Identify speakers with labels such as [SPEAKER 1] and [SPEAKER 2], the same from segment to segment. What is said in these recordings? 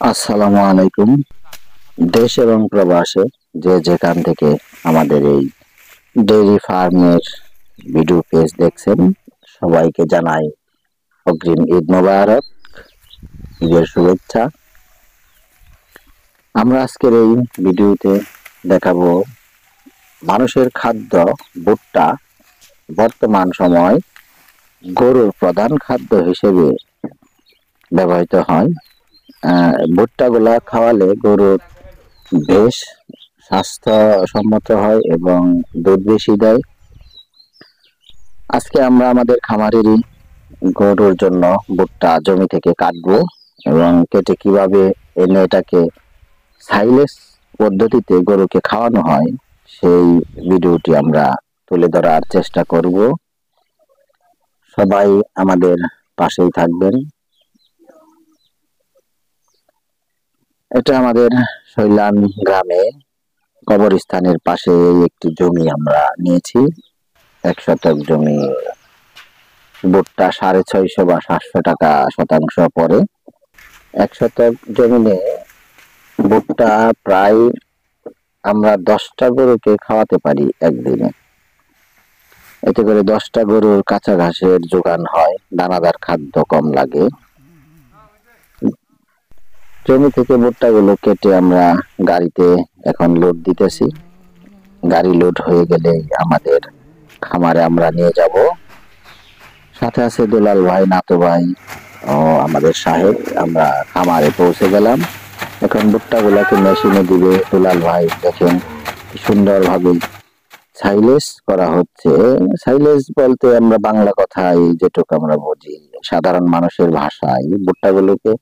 [SPEAKER 1] আসসালামু আলাইকুম। দেশ এবং প্রবাসে যে যেখান থেকে আমাদের এই ডেইরি ফার্মের ভিডিও পেজ দেখছেন, সবাইকে জানাই অগ্রিম ঈদ মোবারক, ঈদের শুভেচ্ছা। আমরা আজকের এই ভিডিওতে দেখাবো মানুষের খাদ্য ভুট্টা বর্তমান সময় গরুর প্রধান খাদ্য হিসেবে ব্যবহৃত হয়। ভুট্টাগুলা খাওয়ালে গরুর বেশ স্বাস্থ্যসম্মত হয় এবং দুধ বেশি দেয়। আজকে আমরা আমাদের খামারেরই গরুর জন্য ভুট্টা জমি থেকে কাটবো এবং কেটে কিভাবে এনে এটাকে সাইলেজ পদ্ধতিতে গরুকে খাওয়ানো হয় সেই ভিডিওটি আমরা তুলে ধরার চেষ্টা করব। সবাই আমাদের পাশেই থাকবেন। এটা আমাদের শৈলান গ্রামে কবরস্থানের পাশে একটি জমি আমরা নিয়েছি। 1 শতক জমি ভুট্টা 650 বা 700 টাকা শতাংশ পড়ে। 1 শতক জমিনে ভুট্টা প্রায় আমরা 10টা গরুকে খাওয়াতে পারি একদিনে। এতে করে 10টা গরুর কাঁচা ঘাসের যোগান হয়, দানাদার খাদ্য কম লাগে। জমি থেকে ভুট্টাগুলো কেটে আমরা গাড়িতে এখন লোড দিতেছি। গাড়ি লোড হয়ে গেলে আমাদের খামারে আমরা নিয়ে যাব। সাথে আছে দুলাল ভাই, নাতো ভাই ও আমাদের সাহেব। আমরা খামারে পৌঁছে গেলাম। এখন ভুট্টাগুলোকে মেশিনে দিবে দুলাল ভাই। দেখেন কি সুন্দরভাবে সাইলেজ করা হচ্ছে। সাইলেজ বলতে আমরা বাংলা কথায় যেটুকু আমরা বুঝি, সাধারণ মানুষের ভাষায় ভুট্টাগুলোকে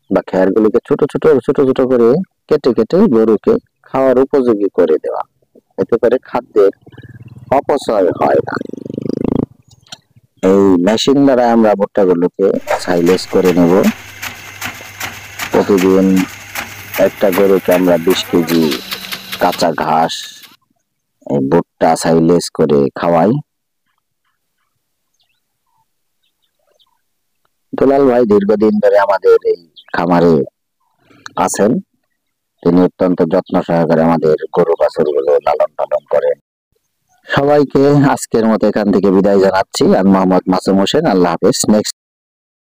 [SPEAKER 1] বা খেরগুলোকে ছোট ছোট ছোট ছোট করে কেটে কেটে গরুকে খাওয়ার উপযোগী করে দেওয়া। এতে করে খাদ্যের অপচয় হয় না। এই মেশিন দ্বারা আমরা ভুট্টাগুলোকে সাইলেজ করে নেব। প্রতিদিন একটা গরুকে আমরা 20 কেজি কাঁচা ঘাস এই ভুট্টা সাইলেজ করে খাওয়াই। দুলাল ভাই দীর্ঘদিন ধরে আমাদের এই খামারে আছেন। তিনি অত্যন্ত যত্ন সহকারে আমাদের গরু বাছুরগুলো লালন পালন করেন। সবাইকে আজকের মতো এখান থেকে বিদায় জানাচ্ছি। আমি মোহাম্মদ মাসুম হোসেন। আল্লাহ হাফেজ। নেক্সট